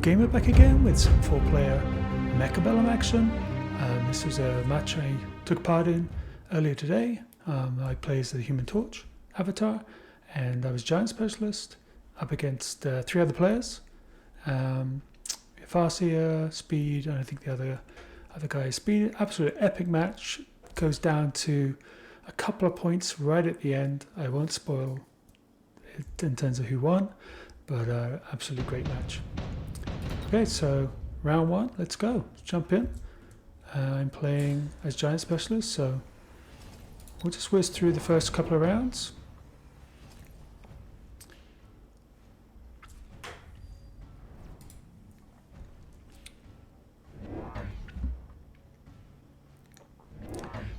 Gamer back again with some 4-player Mechabellum action. This was a match I took part in earlier today. I play as the Human Torch avatar, and I was Giant Specialist up against 3 other players. Farseer, Speed, and I think the other guy is Speed. Absolute epic match. Goes down to a couple of points right at the end. I won't spoil it in terms of who won, but absolutely great match. Okay, so round 1, let's go. Let's jump in. I'm playing as Giant Specialist, so we'll just whiz through the first couple of rounds.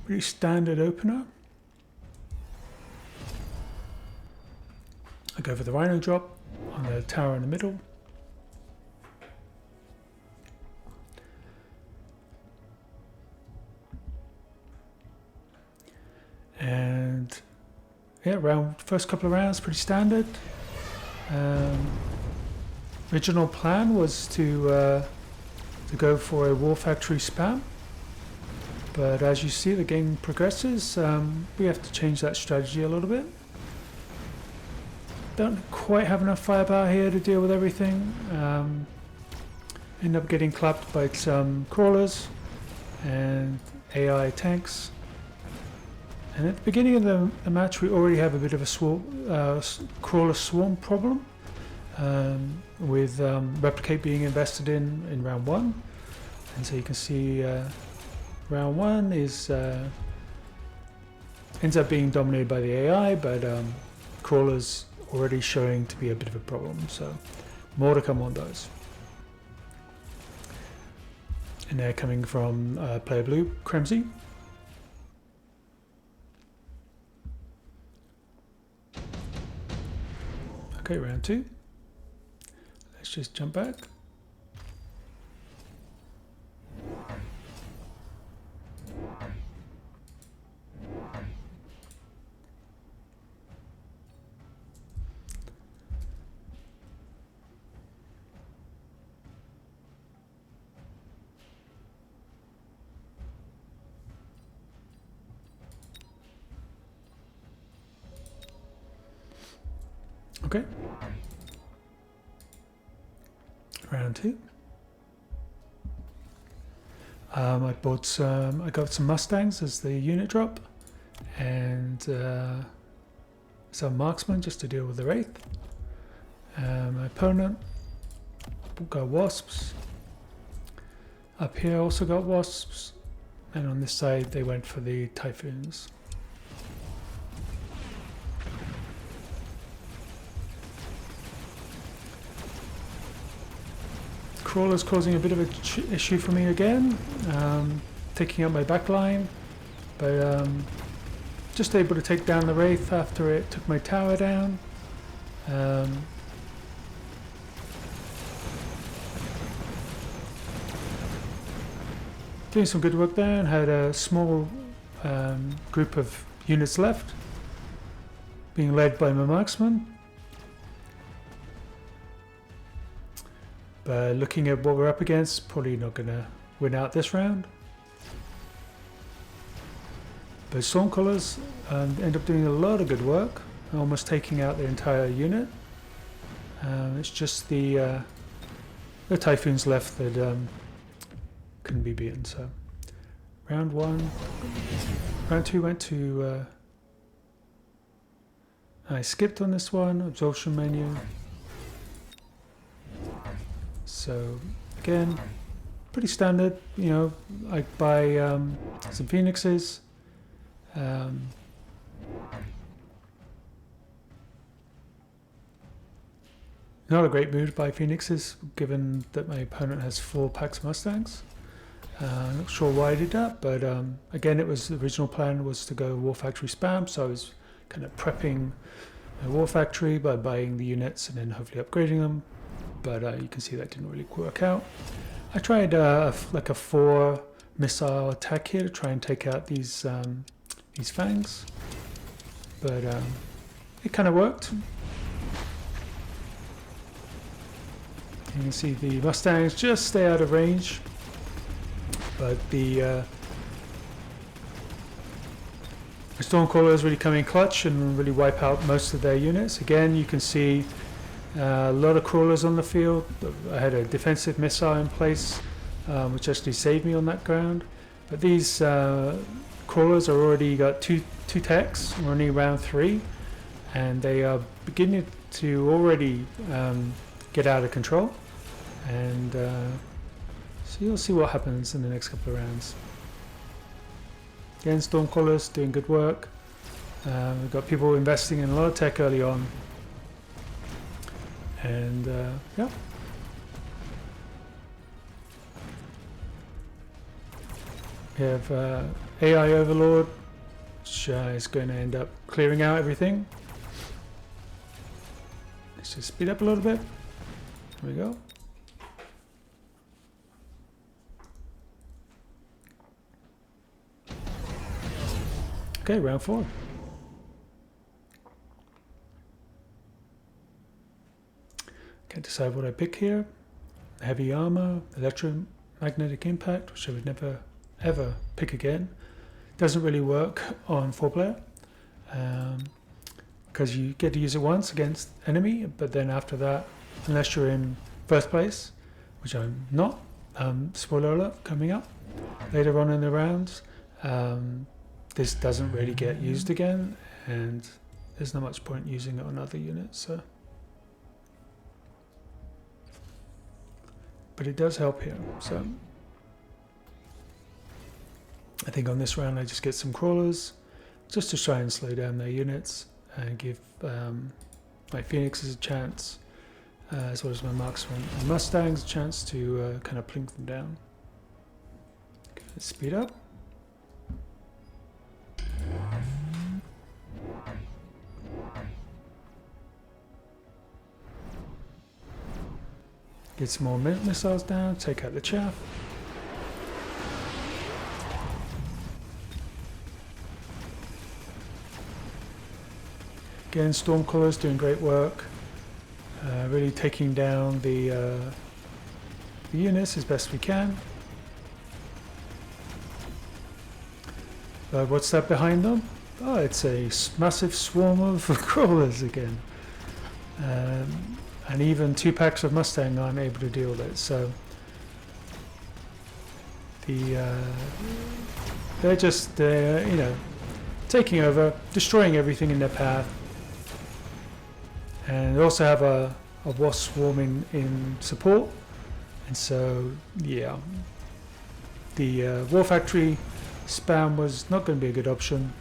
Pretty standard opener. I go for the Rhino drop on the tower in the middle. And yeah, first couple of rounds, pretty standard. Original plan was to go for a War Factory spam, but as you see, the game progresses. We have to change that strategy a little bit. Don't quite have enough firepower here to deal with everything. End up getting clapped by some crawlers and AI tanks. And at the beginning of the match, we already have a bit of a crawler swarm problem, with Replicate being invested in round 1. And so you can see round 1 is ends up being dominated by the AI, but crawlers already showing to be a bit of a problem. So more to come on those. And they're coming from player blue, Kremzy. Okay, round 2. Let's just jump back. Okay. Round 2. I got some Mustangs as the unit drop, and some marksmen just to deal with the Wraith. My opponent got Wasps. Up here also got Wasps, and on this side they went for the Typhoons. Crawler's causing a bit of an issue for me again, taking up my backline, but just able to take down the Wraith after it took my tower down. Doing some good work there, and had a small group of units left, being led by my marksman. But looking at what we're up against, probably not going to win out this round. But Stormcallers end up doing a lot of good work, almost taking out the entire unit. It's just the Typhoons left that couldn't be beaten. So round 1, round 2 went to. I skipped on this one, absorption menu. So again, pretty standard. You know, I buy some Phoenixes. Not a great move to buy Phoenixes, given that my opponent has 4 packs of Mustangs. Not sure why I did that, but again, it was the original plan was to go War Factory spam, so I was kind of prepping my War Factory by buying the units and then hopefully upgrading them. But you can see that didn't really work out. I tried like a 4 missile attack here to try and take out these fangs, but it kind of worked. You can see the Mustangs just stay out of range, but the Stormcrawlers really come in clutch and really wipe out most of their units. Again, you can see a lot of crawlers on the field. I had a defensive missile in place, which actually saved me on that ground. But these crawlers are already got two techs. We're only round 3, and they are beginning to already get out of control. And so you'll see what happens in the next couple of rounds. Again, Stormcrawlers doing good work. We've got people investing in a lot of tech early on. And yeah. We have AI Overlord, which is going to end up clearing out everything. Let's just speed up a little bit. There we go. Okay, round 4. Can't decide what I pick here. Heavy armor, electromagnetic impact, which I would never ever pick again. Doesn't really work on 4-player because you get to use it once against enemy, but then after that, unless you're in first place, which I'm not, spoiler alert coming up later on in the rounds, this doesn't really get used again, and there's not much point using it on other units. So, but it does help here. So I think on this round I just get some crawlers just to try and slow down their units and give my Phoenixes a chance, as well as my marksmen and Mustangs a chance to kind of plink them down. Okay, let's speed up. Get some more missiles down, take out the chaff. Again, Stormcrawlers doing great work, really taking down the units as best we can. What's that behind them? Oh, it's a massive swarm of crawlers again. And even 2 packs of Mustang aren't able to deal with it. So they're just you know, taking over, destroying everything in their path. And they also have a wasp swarm in support. And so yeah, the War Factory spam was not going to be a good option.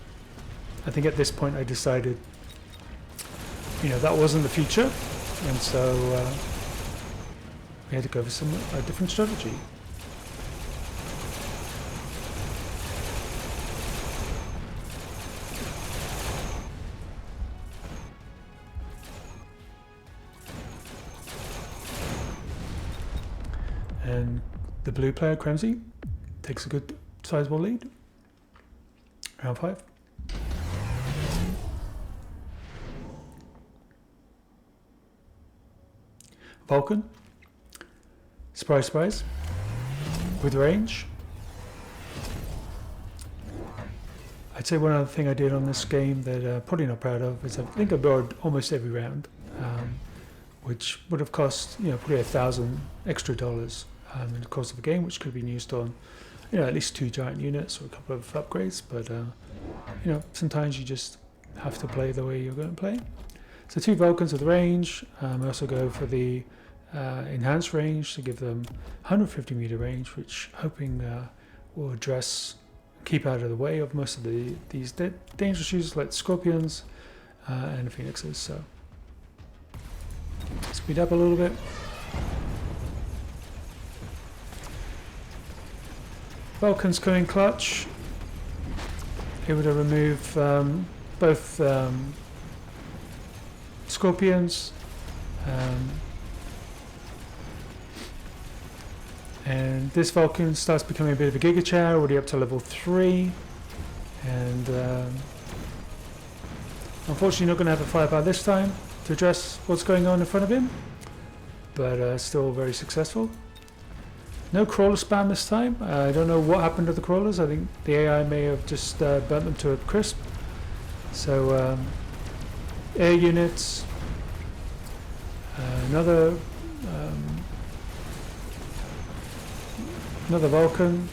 I think at this point I decided, you know, that wasn't the future, and so we had to go for a different strategy. And the blue player, Kremsy, takes a good sizable lead. Round 5. Vulcan, surprise, surprise, with range. I'd say one other thing I did on this game that I'm probably not proud of is I think I borrowed almost every round, which would have cost, you know, probably $1,000 extra in the course of a game, which could have been used on, you know, at least 2 giant units or a couple of upgrades. But you know, sometimes you just have to play the way you're going to play. So 2 Vulcans with range. I also go for the enhanced range to give them 150 meter range, which hoping will address, keep out of the way of most of these dangerous users like Scorpions and the Phoenixes. So speed up a little bit. Vulcans coming clutch, able to remove both Scorpions and this Vulcan starts becoming a bit of a Giga Chow, already up to level 3, and unfortunately not going to have the firepower this time to address what's going on in front of him. but still very successful. No crawler spam this time. I don't know what happened to the crawlers. I think the AI may have just burnt them to a crisp. So air units, another Vulcan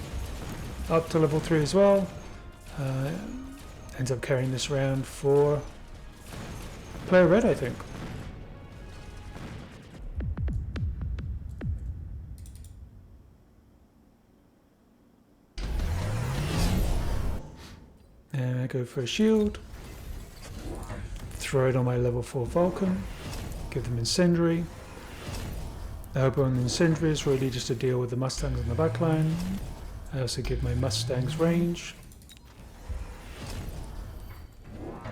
up to level 3 as well. Ends up carrying this round for player red, I think. And I go for a shield, throw it on my level 4 Vulcan, give them incendiary. The hope on the incendiary is really just to deal with the Mustangs on the backline. I also give my Mustangs range.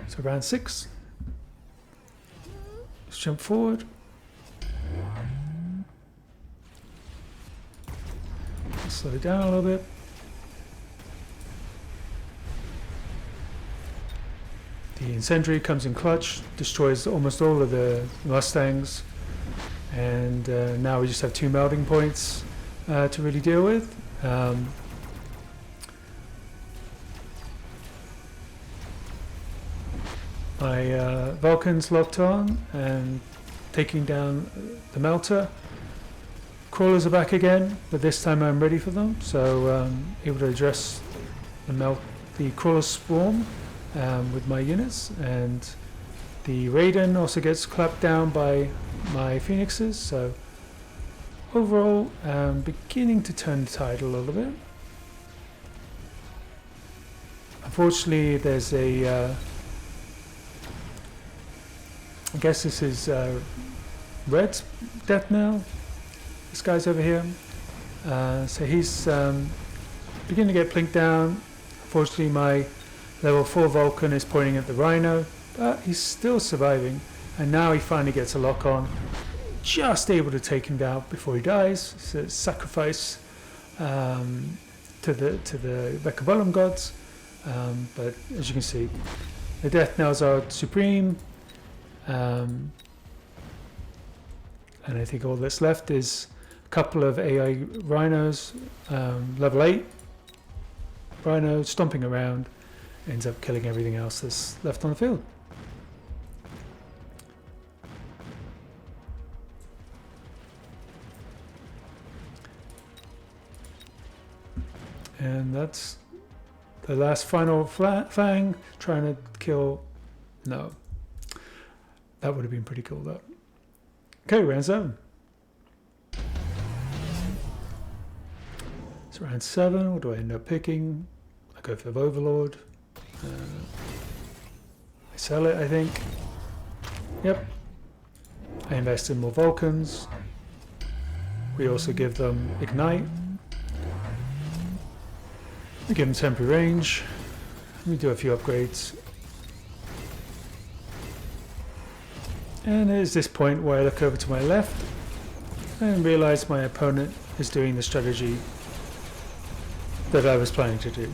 So round 6. Let's jump forward. Slow it down a little bit. The incendiary comes in clutch, destroys almost all of the Mustangs, and now we just have 2 melting points to really deal with. My Vulcan's locked on and taking down the melter. Crawlers are back again, but this time I'm ready for them, so able to address the crawler swarm with my units, and the Raiden also gets clapped down by my Phoenixes, so overall beginning to turn the tide a little bit. Unfortunately there's a I guess this is Red's death knell. This guy's over here. So he's beginning to get plinked down. Unfortunately my level 4 Vulcan is pointing at the Rhino, but he's still surviving, and now he finally gets a lock on. Just able to take him down before he dies. So it's sacrifice to the Mechabellum gods. But as you can see, the death knells are supreme. And I think all that's left is a couple of AI Rhinos, level 8 Rhino stomping around, ends up killing everything else that's left on the field. And that's the last final Fang trying to kill. No. That would have been pretty cool though. Okay, round 7. So round 7, what do I end up picking? I go for Overlord. I sell it, I think. Yep. I invest in more Vulcans. We also give them Ignite. We give them temporary range. We do a few upgrades. And it is this point where I look over to my left and realize my opponent is doing the strategy that I was planning to do.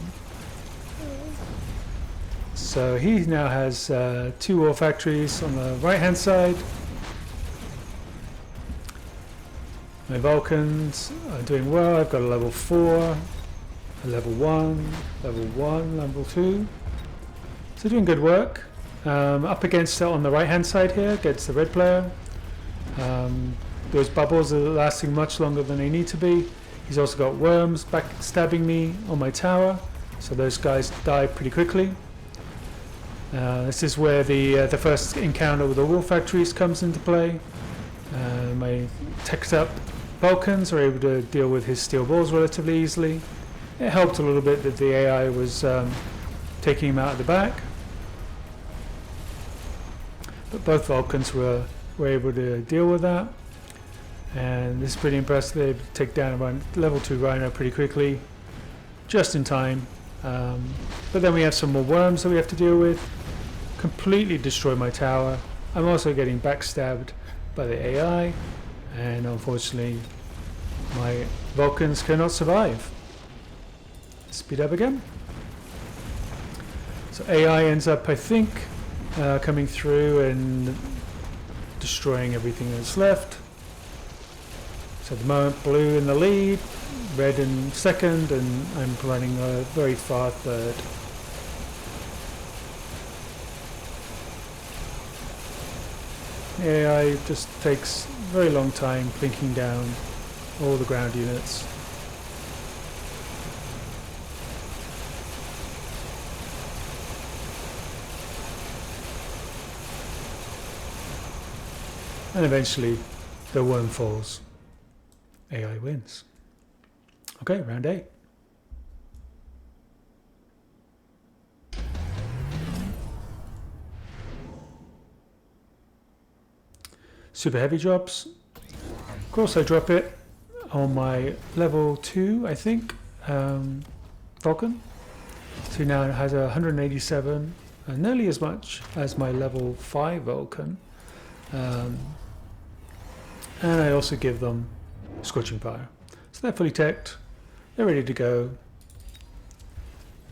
So he now has 2 war factories on the right hand side. My Vulcans are doing well. I've got a level 4, a level 1, level 2. So doing good work. Up against it on the right hand side here against the red player. Those bubbles are lasting much longer than they need to be. He's also got worms backstabbing me on my tower, so those guys die pretty quickly. This is where the first encounter with the war factories comes into play. My teched up Vulcans are able to deal with his steel balls relatively easily. It helped a little bit that the AI was taking him out of the back. But both Vulcans were able to deal with that, and this is pretty impressive. They take down a level 2 Rhino pretty quickly, just in time. But then we have some more worms that we have to deal with. Completely destroy my tower. I'm also getting backstabbed by the AI, and unfortunately my Vulcans cannot survive. Speed up again. So AI ends up, I think, coming through and destroying everything that's left. So at the moment, blue in the lead, red in second, and I'm running a very far third. The AI just takes a very long time thinking down all the ground units. And eventually the worm falls. AI wins. Okay, round 8. Super heavy drops. Of course I drop it on my level 2, I think, Vulcan. So now it has 187, nearly as much as my level 5 Vulcan. And I also give them Scorching Fire. So they're fully teched, they're ready to go.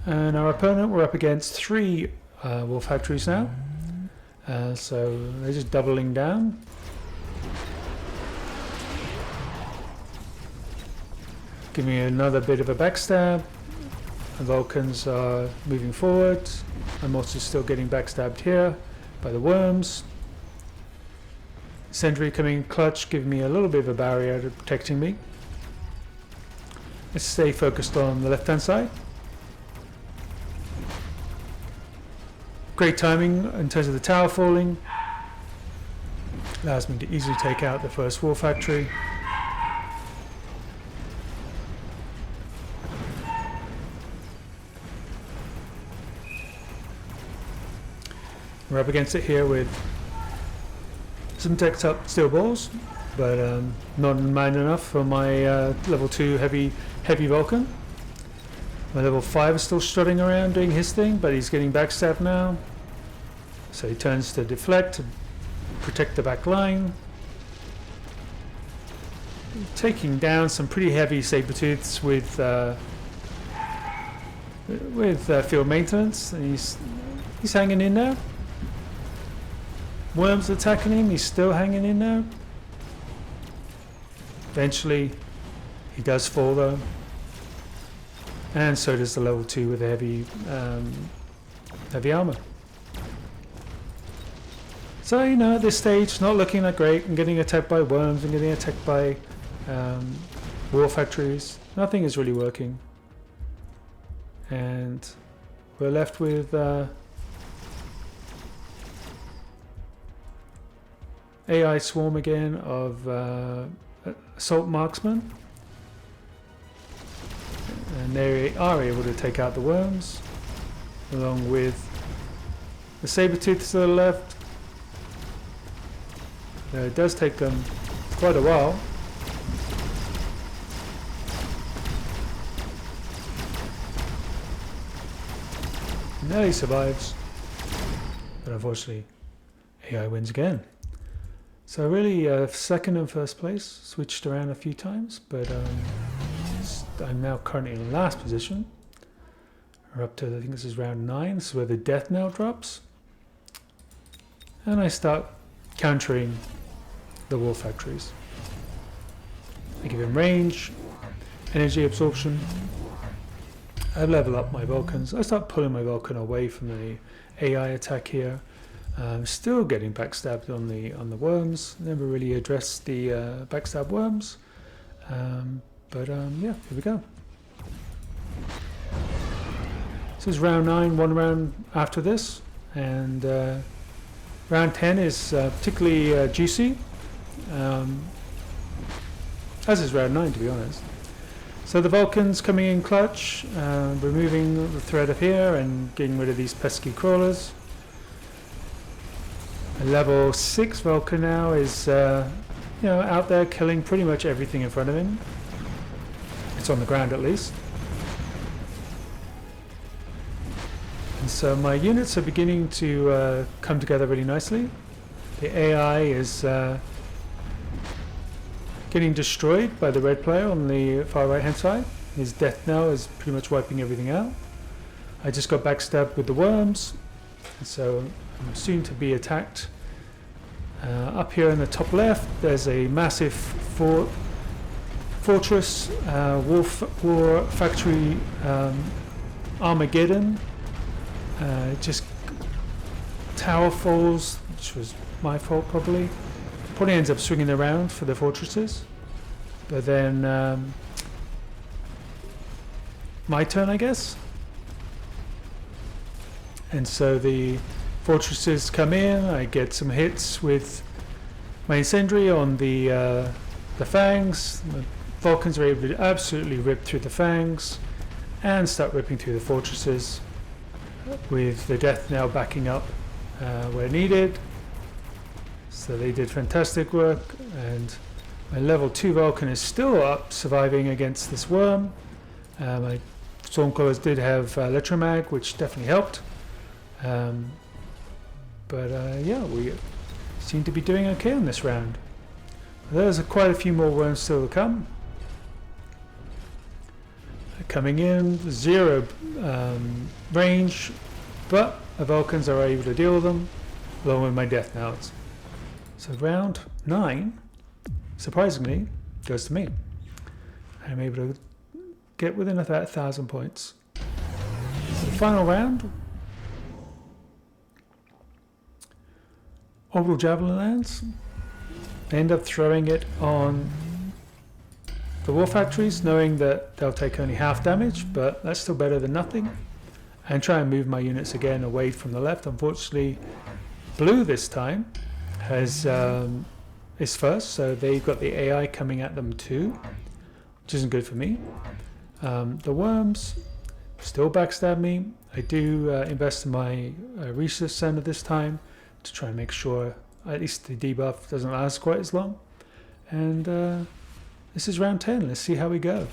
And our opponent, we're up against 3 War Factories now. So they're just doubling down. Give me another bit of a backstab. The Vulcans are moving forward. I'm also still getting backstabbed here by the worms. Sentry coming in clutch, giving me a little bit of a barrier to protecting me. Let's stay focused on the left hand side. Great timing in terms of the tower falling. Allows me to easily take out the first war factory. We're up against it here with some decked up steel balls, but not man enough for my level 2 heavy Vulcan. My level 5 is still strutting around doing his thing, but he's getting backstabbed now. So he turns to deflect, to protect the back line. Taking down some pretty heavy saber-tooths with field maintenance. And he's hanging in there. Worms attacking him, he's still hanging in there. Eventually, he does fall though. And so does the level 2 with the heavy armor. So, you know, at this stage, not looking that great. I'm getting attacked by worms, I'm getting attacked by war factories. Nothing is really working. And we're left with AI swarm again of assault marksmen, and they are able to take out the worms along with the saber-tooths to the left. It does take them quite a while. Nearly survives, but unfortunately AI wins again. So really, second and first place, switched around a few times, but I'm now currently in last position. We're up to, I think this is round 9, this is where the death knell drops. And I start countering the war factories. I give him range, energy absorption. I level up my Vulcans. I start pulling my Vulcan away from the AI attack here. Still getting backstabbed on the worms. Never really addressed the backstab worms, but yeah, here we go. This is round 9, one round after this, and round 10 is particularly juicy, as is round 9 to be honest. So the Vulcans coming in clutch, removing the threat of here and getting rid of these pesky crawlers. A level 6 Vulcan now is out there killing pretty much everything in front of him. It's on the ground at least. And so my units are beginning to come together really nicely. The AI is getting destroyed by the red player on the far right hand side. His death knell is pretty much wiping everything out. I just got backstabbed with the worms, and so I'm soon to be attacked. Up here in the top left there's a massive fort fortress, war factory, Armageddon. Just tower falls, which was my fault probably. Probably ends up swinging around for the fortresses. But then my turn, I guess. And so the fortresses come in. I get some hits with my incendiary on the fangs. The Vulcans are able to absolutely rip through the fangs and start ripping through the fortresses, with the death now backing up where needed. So they did fantastic work, and my level 2 Vulcan is still up, surviving against this worm. My Stormclaws did have Electromag, which definitely helped. But yeah, we seem to be doing okay on this round. There's quite a few more worms still to come. Coming in, 0 range, but the Vulcans are able to deal with them, along with my Death Knights. So round 9, surprisingly, goes to me. I'm able to get within about 1,000 points. So the final round, Orbital Javelin lands. I end up throwing it on the war factories, knowing that they'll take only half damage, but that's still better than nothing. And try and move my units again away from the left. Unfortunately, blue this time has is first, so they've got the AI coming at them too, which isn't good for me. The worms still backstab me. I do invest in my research center this time to try and make sure at least the debuff doesn't last quite as long. And this is round 10. Let's see how we go.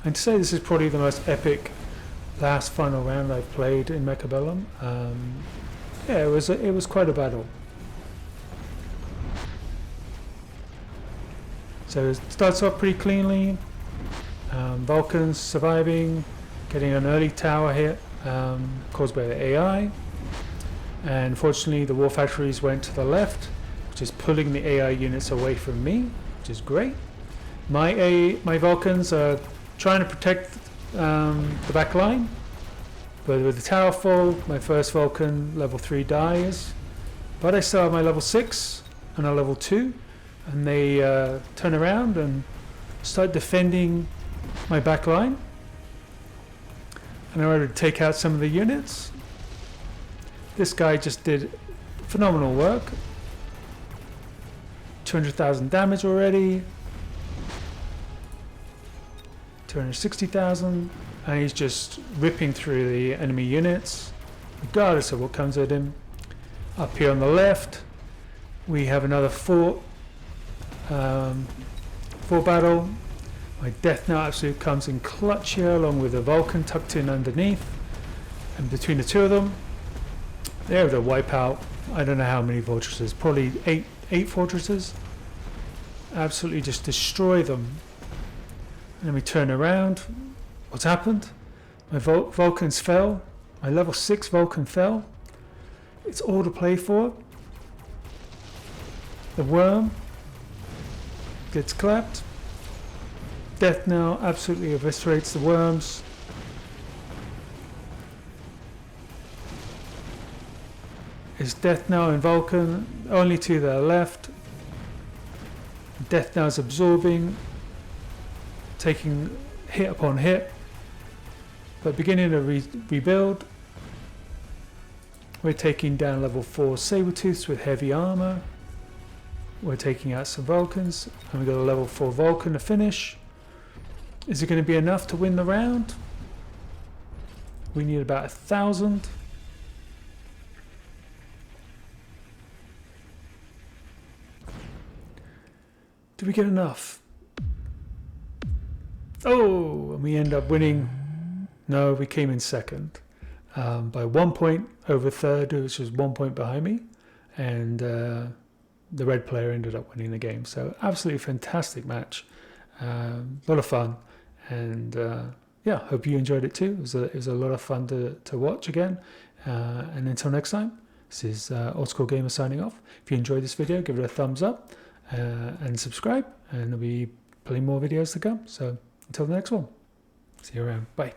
And to say this is probably the most epic last final round I've played in Mechabellum. Yeah, it was quite a battle. So it starts off pretty cleanly. Vulcans surviving, getting an early tower hit caused by the AI. And fortunately the war factories went to the left, which is pulling the AI units away from me, which is great. My Vulcans are trying to protect the back line, but with the tower fall, my first Vulcan level 3 dies. But I still have my level 6 and a level 2, and they turn around and start defending my back line in order to take out some of the units. This guy just did phenomenal work. 200,000 damage already. 260,000, and he's just ripping through the enemy units regardless of what comes at him. Up here on the left we have another fort battle. My Death Knight absolutely comes in clutch here, along with the Vulcan tucked in underneath, and between the two of them they're able to wipe out I don't know how many fortresses, probably eight fortresses. Absolutely just destroy them. And then we turn around. What's happened? My Vulcans fell. My level 6 Vulcan fell. It's all to play for. The worm gets clapped. Death now absolutely eviscerates the worms. Is Death now in Vulcan, only to the left. Death now is absorbing, taking hit upon hit, but beginning to rebuild. We're taking down level 4 Sabertooths with heavy armor. We're taking out some Vulcans, and we've got a level 4 Vulcan to finish. Is it going to be enough to win the round? We need about 1,000. Did we get enough? Oh, and we end up winning. No, we came in second by 1 point over third, which was 1 point behind me, and the red player ended up winning the game. So absolutely fantastic match, a lot of fun, and yeah, hope you enjoyed it too. It was a lot of fun to watch again, And until next time, this is Old School Gamer signing off. If you enjoyed this video, give it a thumbs up and subscribe, and there'll be plenty more videos to come. So until the next one, see you around. Bye.